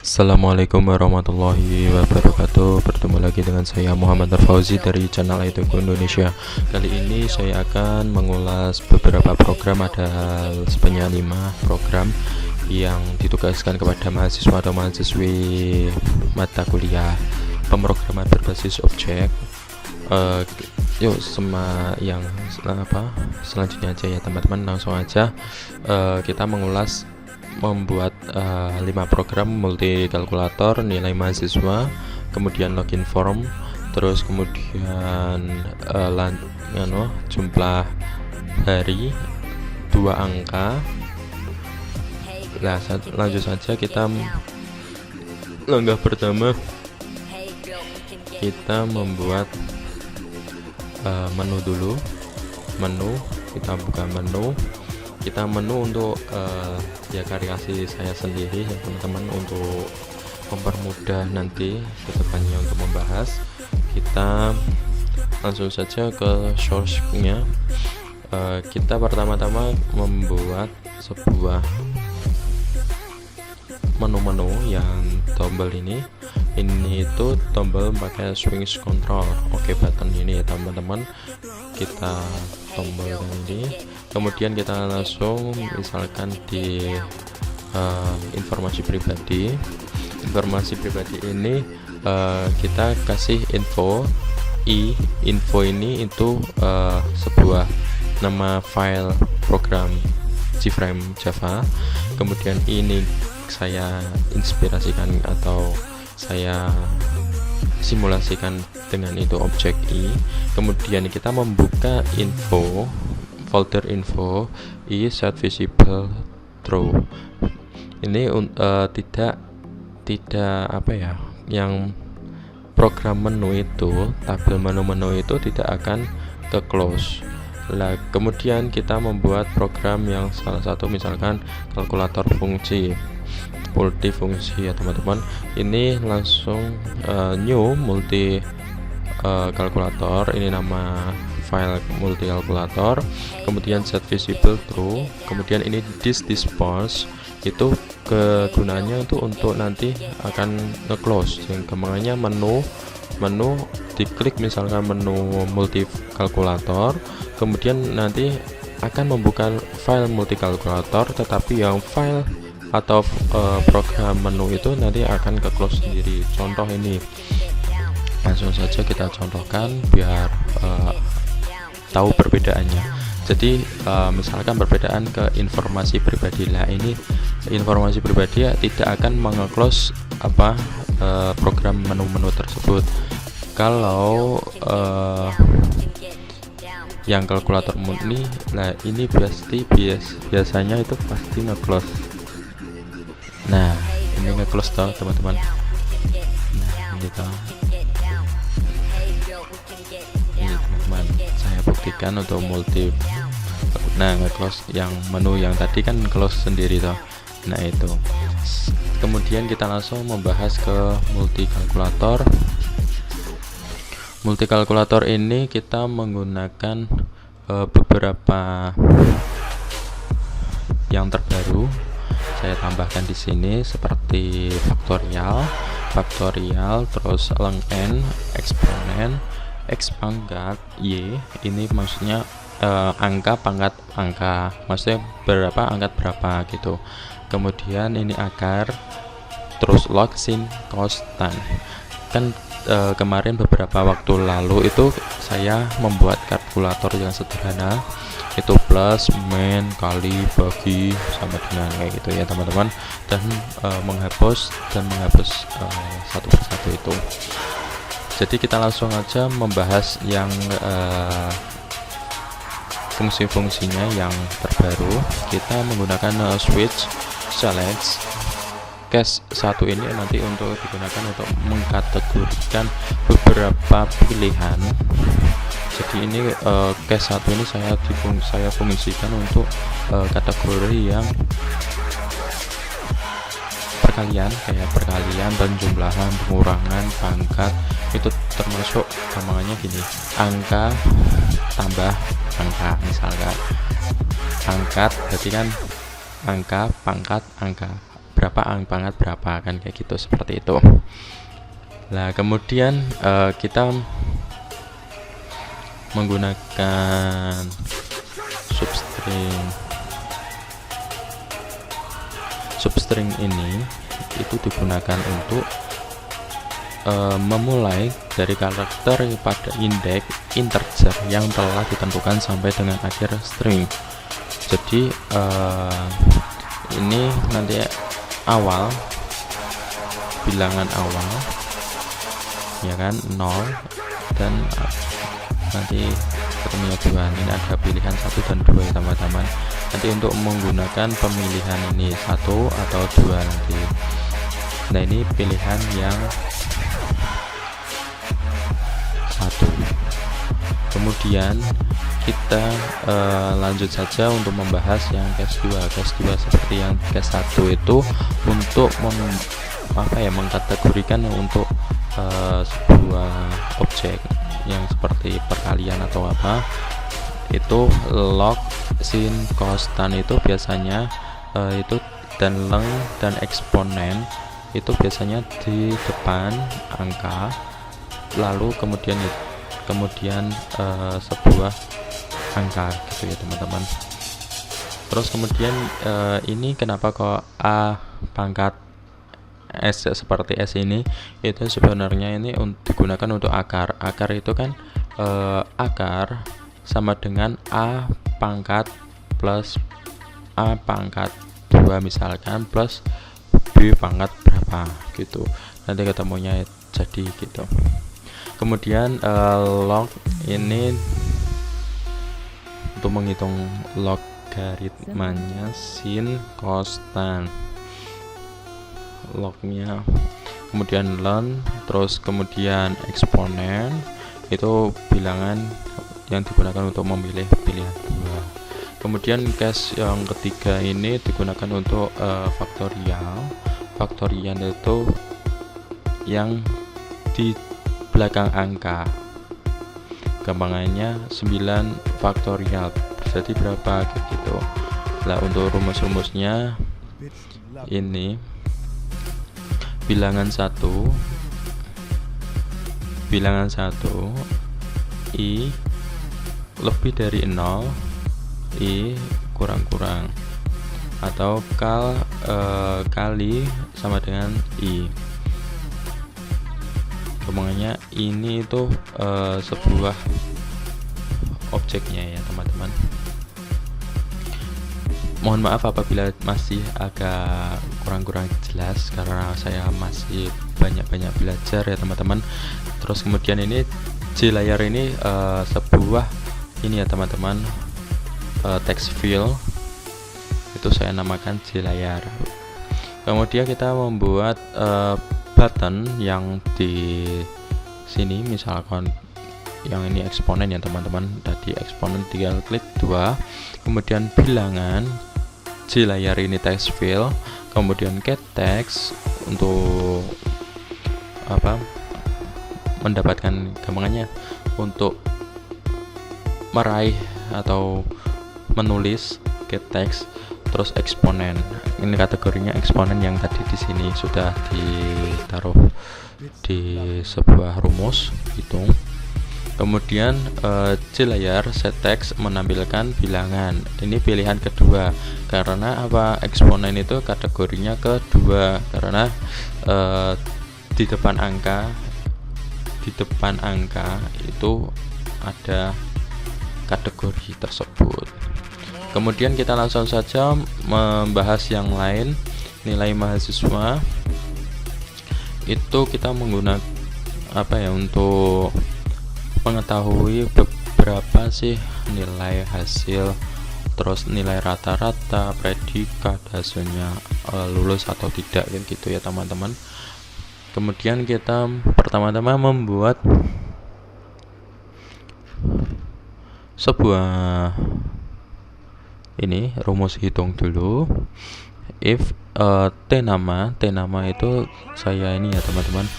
Assalamualaikum warahmatullahi wabarakatuh. Bertemu lagi dengan saya Muhammad Fauzi dari channel ITku Indonesia. Kali ini saya akan mengulas beberapa program, ada sebanyak 5 program yang ditugaskan kepada mahasiswa atau mahasiswi mata kuliah pemrograman berbasis objek. Yuk selanjutnya aja ya teman-teman, langsung aja kita membuat 5 program multi kalkulator nilai mahasiswa, kemudian login form, terus kemudian jumlah hari 2 angka. Nah, lanjut saja, kita langkah pertama kita membuat menu dulu. Kita buka menu untuk variasi saya sendiri ya teman-teman, untuk mempermudah nanti kedepannya untuk membahas. Kita langsung saja ke source-nya. Kita pertama-tama membuat sebuah menu-menu yang tombol ini itu tombol pakai switch control, button ini ya teman-teman. Kita tombol ini, kemudian kita langsung misalkan di informasi pribadi ini kita kasih info ini itu sebuah nama file program Gframe Java. Kemudian ini saya inspirasikan atau saya simulasikan dengan itu objek i. Kemudian kita membuka folder info i set visible true. Ini tidak yang program menu itu, tabel menu itu tidak akan ke close. Nah, kemudian kita membuat program yang salah satu misalkan kalkulator fungsi multifungsi ya teman-teman. Ini langsung new multi kalkulator, ini nama file multi kalkulator, kemudian set visible true, kemudian ini dispose, itu kegunaannya itu untuk nanti akan nge-close, sehingga makanya menu diklik misalkan menu multi kalkulator, kemudian nanti akan membuka file multi kalkulator, tetapi yang file atau program menu itu nanti akan ke close sendiri. Contoh ini, langsung saja kita contohkan biar tahu perbedaannya. Jadi misalkan perbedaan ke informasi pribadi. Lah, ini informasi pribadi ya, tidak akan menge-close program menu-menu tersebut. Kalau yang kalkulator murni, nah ini biasanya itu pasti nge-close. Nah, ini nge-close toh teman-teman. Nah, ini toh. Ini teman-teman, saya buktikan untuk multi. Nah, nge-close yang menu yang tadi kan close sendiri toh. Nah, itu. Kemudian kita langsung membahas ke multi kalkulator. Multi kalkulator ini kita menggunakan beberapa yang terbaru. Saya tambahkan di sini seperti faktorial, terus ln, eksponen, x pangkat y. Ini maksudnya angka pangkat angka, maksudnya berapa angkat berapa gitu. Kemudian ini akar, terus log, sin, konstan. Kan kemarin beberapa waktu lalu itu saya membuat kalkulator yang sederhana, itu plus, min, kali, bagi, sama dengan kayak gitu ya teman-teman, dan menghapus satu persatu itu. Jadi kita langsung aja membahas yang fungsi-fungsinya yang terbaru. Kita menggunakan switch select. Case 1 ini nanti untuk digunakan untuk mengkategorikan beberapa pilihan. Jadi ini case 1 ini saya fungsikan untuk kategori yang perkalian, kayak perkalian, penjumlahan, pengurangan, pangkat. Itu termasuk gampangnya gini, angka tambah angka, misalkan angkat berarti kan angka pangkat angka, berapa pangkat berapa, kan kayak gitu, seperti itu. Nah kemudian kita menggunakan substring ini itu digunakan untuk memulai dari karakter pada indeks integer yang telah ditentukan sampai dengan akhir string. Jadi ini nanti awal, bilangan awal ya kan 0, dan nanti ketemunya 2. Ini ada pilihan 1 dan 2 ya teman-teman. Nanti untuk menggunakan pemilihan ini 1 atau 2 nanti. Nah ini pilihan yang 1. Kemudian kita lanjut saja untuk membahas yang case 2. Case 2 seperti yang case 1 itu untuk mengkategorikan untuk sebuah objek yang seperti perkalian atau apa, itu log, sin, cos, tan itu biasanya itu, dan leng dan eksponen itu biasanya di depan angka, lalu kemudian sebuah angka gitu ya teman-teman. Terus kemudian ini kenapa kok A pangkat S seperti S ini, itu sebenarnya ini digunakan untuk akar. Akar itu kan akar sama dengan A pangkat plus A pangkat 2 misalkan plus B pangkat berapa gitu, nanti ketemunya jadi gitu. Kemudian log ini untuk menghitung logaritmanya sin, cos, tan, lognya. Kemudian len, terus kemudian eksponen itu bilangan yang digunakan untuk memilih pilihan 2. Kemudian case yang ketiga ini digunakan untuk faktorial. Faktorial itu yang di belakang angka, gampangannya 9 faktorial jadi berapa gitu. Nah untuk rumus-rumusnya ini bilangan 1 I lebih dari 0, I kurang-kurang, atau kali sama dengan I. Kemungkinannya ini itu sebuah objeknya ya teman-teman. Mohon maaf apabila masih agak kurang jelas karena saya masih banyak belajar ya teman-teman. Terus kemudian ini J layar ini sebuah ini ya teman-teman, text field itu saya namakan J layar. Kemudian kita membuat button yang di sini, misalkan yang ini eksponen ya teman-teman, tadi eksponen tinggal klik 2, kemudian bilangan J layar ini text field, kemudian get text untuk mendapatkan gampangannya untuk meraih atau menulis get text, terus eksponen. Ini kategorinya eksponen yang tadi di sini sudah ditaruh di sebuah rumus hitung. Kemudian J layar set text menampilkan bilangan. Ini pilihan kedua karena eksponen itu kategorinya kedua karena di depan angka itu ada kategori tersebut. Kemudian kita langsung saja membahas yang lain. Nilai mahasiswa itu kita menggunakan untuk mengetahui beberapa sih nilai hasil, terus nilai rata-rata, predikat, hasilnya lulus atau tidak gitu ya teman-teman. Kemudian kita pertama-tama membuat sebuah ini rumus hitung dulu. If t nama itu saya ini ya teman-teman,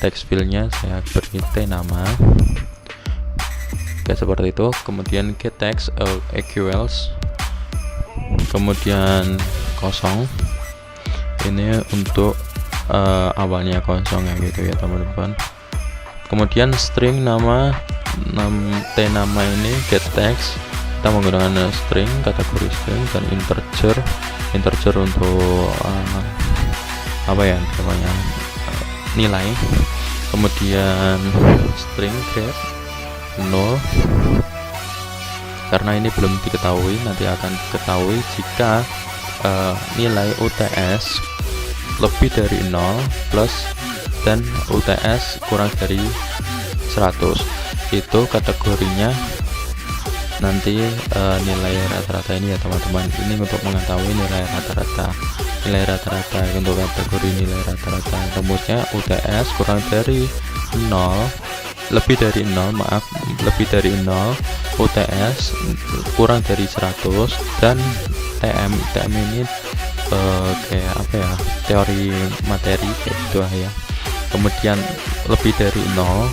text fieldnya saya beri t nama, Oke, seperti itu. Kemudian get text equals, kemudian kosong. Ini untuk awalnya kosong ya gitu ya teman-teman. Kemudian string nama ini get text, kita menggunakan string, kategori string, dan integer untuk apa ya namanya, nilai. Kemudian string get null, karena ini belum diketahui, nanti akan diketahui jika nilai UTS lebih dari 0 plus dan UTS kurang dari 100. Itu kategorinya nanti nilai rata-rata ini ya teman-teman. Ini untuk mengetahui nilai rata-rata untuk kategori nilai rata-rata. Rumusnya UTS kurang dari 0, lebih dari 0, UTS kurang dari 100, dan TM ini kayak apa ya, teori materi kayak gitu ya. Kemudian lebih dari 0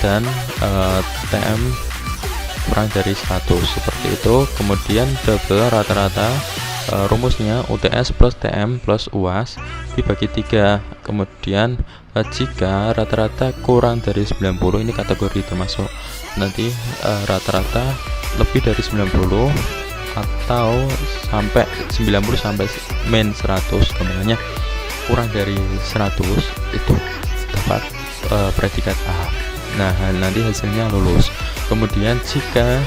dan TM kurang dari 100, seperti itu. Kemudian double rata-rata, rumusnya UTS plus TM plus UAS dibagi 3. Kemudian jika rata-rata kurang dari 90, ini kategori termasuk nanti rata-rata lebih dari 90 atau sampai 90 sampai min 100, kemudiannya kurang dari 100 itu dapat predikat A. Nah, nanti hasilnya lulus. Kemudian jika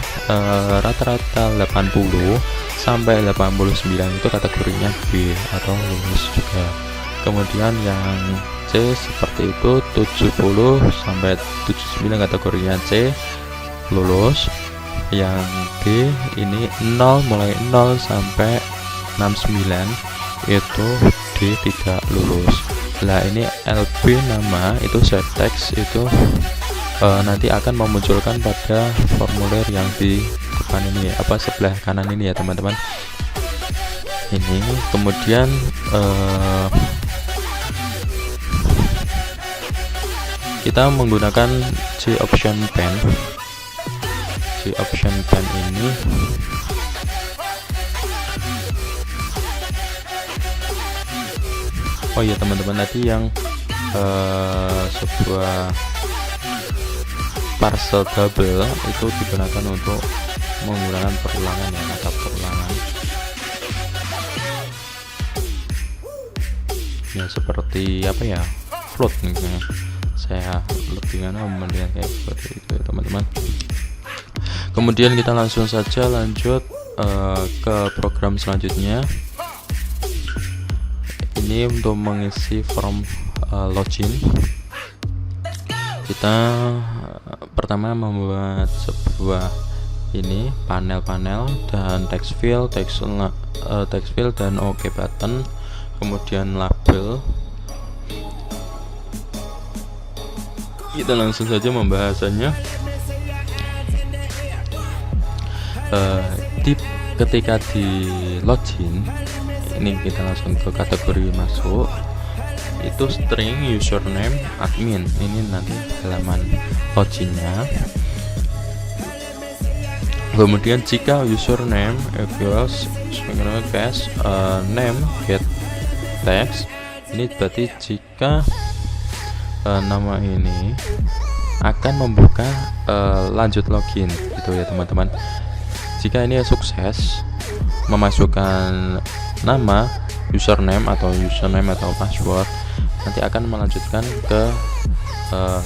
rata-rata 80 sampai 89 itu kategorinya B atau lulus juga. Kemudian yang C seperti itu, 70 sampai 79 kategorinya C lulus. Yang D ini 0, mulai 0 sampai 69 itu D tidak lulus. Nah, ini LB nama itu Z-text itu nanti akan memunculkan pada formulir yang di depan ini, apa sebelah kanan ini ya teman-teman. Ini kemudian kita menggunakan G option pen ini oh iya teman-teman, tadi yang sebuah parcel double itu digunakan untuk menggunakan perulangan ya, kata perulangan ya, seperti apa ya, float nih, saya lebih mendingan kayak seperti itu ya teman-teman. Kemudian kita langsung saja lanjut ke program selanjutnya. Ini untuk mengisi form login. Kita pertama membuat sebuah ini panel-panel dan text field dan OK button, kemudian label. Kita langsung saja membahasanya. Ketika di login ini kita langsung ke kategori masuk, itu string username admin, ini nanti halaman loginnya. Kemudian jika username equals name get text, ini berarti jika nama ini akan membuka lanjut login gitu ya teman-teman. Jika ini sukses memasukkan nama, username atau password, nanti akan melanjutkan ke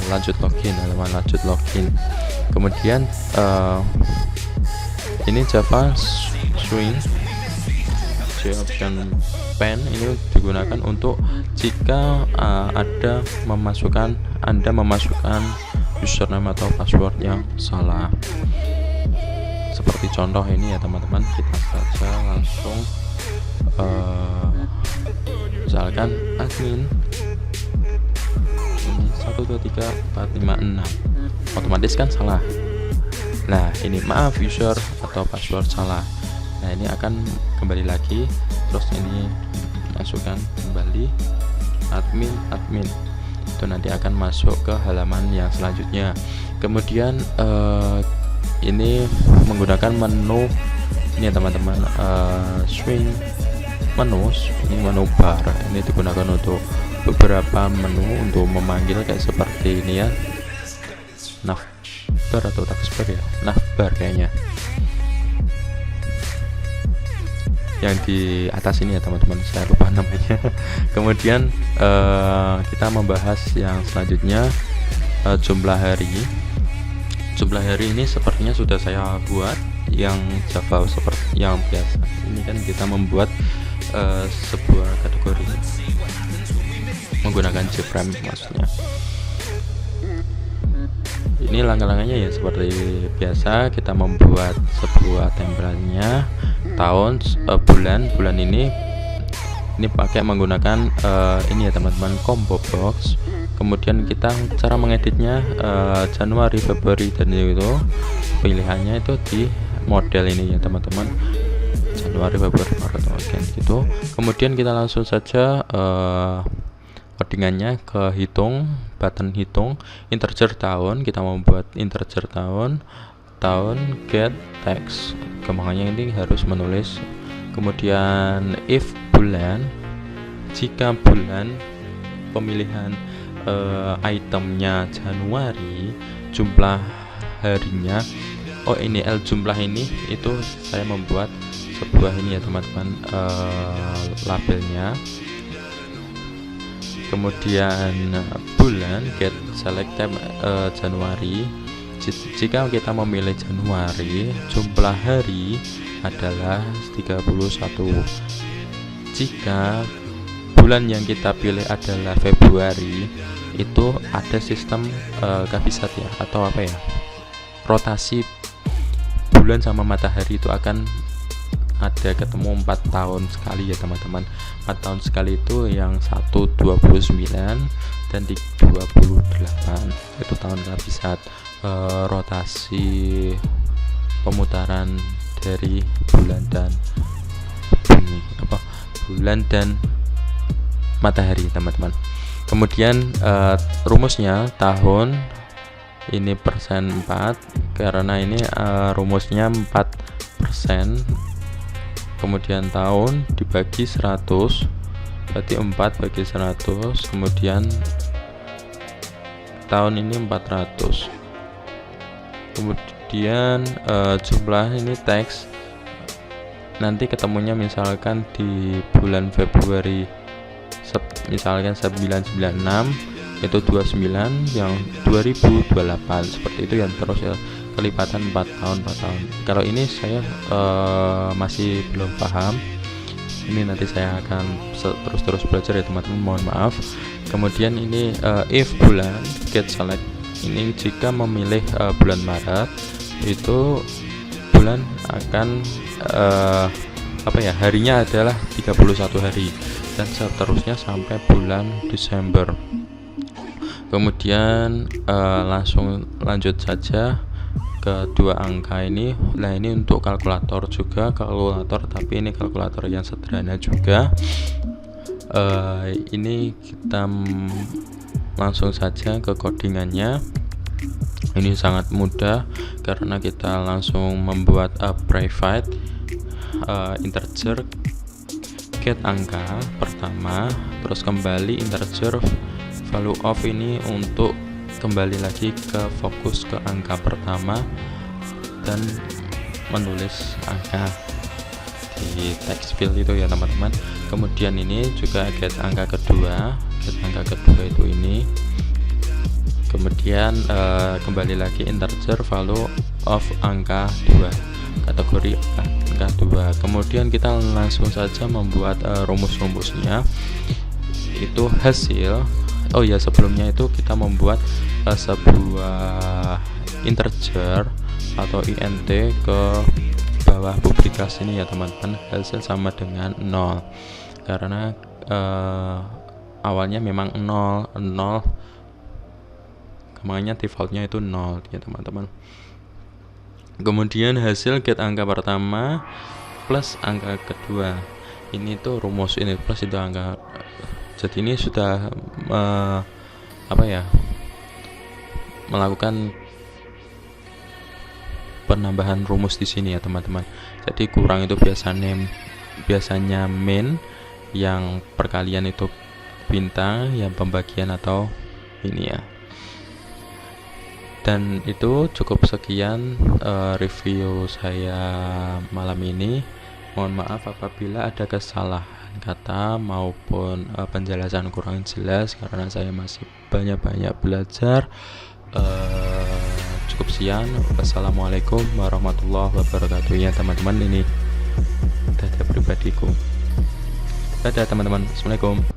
lanjut login, halaman lanjut login. Kemudian ini Java Swing J option pen ini digunakan untuk jika Anda memasukkan username atau password yang salah. Seperti contoh ini ya teman-teman, kita saja langsung misalkan admin ini 123456, otomatis kan salah. Nah, ini maaf user atau password salah. Nah, ini akan kembali lagi, terus ini masukkan kembali admin itu nanti akan masuk ke halaman yang selanjutnya. Kemudian ini menggunakan menu ini ya teman-teman, swing menu. Ini menu bar, ini digunakan untuk beberapa menu untuk memanggil kayak seperti ini ya, navbar atau taskbar ya, navbar kayaknya yang di atas ini ya teman-teman, saya lupa namanya. Kemudian kita membahas yang selanjutnya, jumlah hari. Jumlah hari ini sepertinya sudah saya buat yang Java seperti yang biasa. Ini kan kita membuat sebuah kategori menggunakan JFrame maksudnya. Ini langkah-langkahnya ya seperti biasa, kita membuat sebuah template-nya, tahun, bulan ini pakai menggunakan ini ya teman-teman, combo box. Kemudian kita cara mengeditnya Januari, Februari, dan itu pilihannya itu di model ini ya teman-teman, Januari, Februari, Maret, gitu. Kemudian kita langsung saja codingannya ke hitung, button hitung, integer tahun, kita membuat integer tahun, get text, kembangannya ini harus menulis. Kemudian if bulan, jika bulan pemilihan itemnya Januari, jumlah harinya, ini jumlah ini, itu saya membuat sebuah ini ya teman-teman, labelnya. Kemudian bulan, get select tab Januari. Jika kita memilih Januari, jumlah hari adalah 31. Jika bulan yang kita pilih adalah Februari, itu ada sistem kabisat ya, atau apa ya, rotasi bulan sama matahari itu akan ada ketemu 4 tahun sekali ya teman-teman. 4 tahun sekali itu yang 29 dan 28 itu tahun kabisat. Rotasi pemutaran dari bulan dan bumi, bulan dan matahari teman-teman. Kemudian rumusnya tahun ini persen 4, karena ini rumusnya 4%. Kemudian tahun dibagi 100, berarti 4 bagi 100. Kemudian tahun ini 400. Kemudian jumlah ini teks, nanti ketemunya misalkan di bulan Februari, misalkan 996 itu 29, yang 2028 seperti itu ya, terus ya, kelipatan 4 tahun. Kalau ini saya masih belum paham, ini nanti saya akan terus belajar ya teman-teman, mohon maaf. Kemudian ini if bulan, get select, ini jika memilih bulan Maret, itu bulan akan harinya adalah 31 hari, dan seterusnya sampai bulan Desember. Kemudian langsung lanjut saja ke 2 angka ini. Nah, ini untuk kalkulator juga, tapi ini kalkulator yang sederhana juga. Ini kita langsung saja ke codingannya. Ini sangat mudah karena kita langsung membuat private integer get angka pertama, terus kembali integer value of, ini untuk kembali lagi ke fokus ke angka pertama dan menulis angka di text field itu ya teman-teman. Kemudian ini juga get angka kedua itu ini. Kemudian kembali lagi integer value of angka 2, kategori angka 2. Kemudian kita langsung saja membuat rumus-rumusnya, itu hasil. Oh ya, sebelumnya itu kita membuat sebuah integer atau int ke bawah publikasi ini ya teman-teman, hasil sama dengan 0, karena awalnya memang 0, kemana defaultnya itu 0 ya teman-teman. Kemudian hasil get angka pertama plus angka kedua, ini tuh rumus ini plus itu angka. Jadi ini sudah melakukan penambahan rumus di sini ya teman-teman. Jadi kurang itu biasanya min, yang perkalian itu bintang, yang pembagian atau ini ya. Dan itu cukup sekian review saya malam ini. Mohon maaf apabila ada kesalahan kata maupun penjelasan kurang jelas, karena saya masih banyak belajar. Cukup sekian. Wassalamualaikum warahmatullahi wabarakatuh ya teman-teman. Ini data pribadiku. Dadah teman-teman. Assalamualaikum.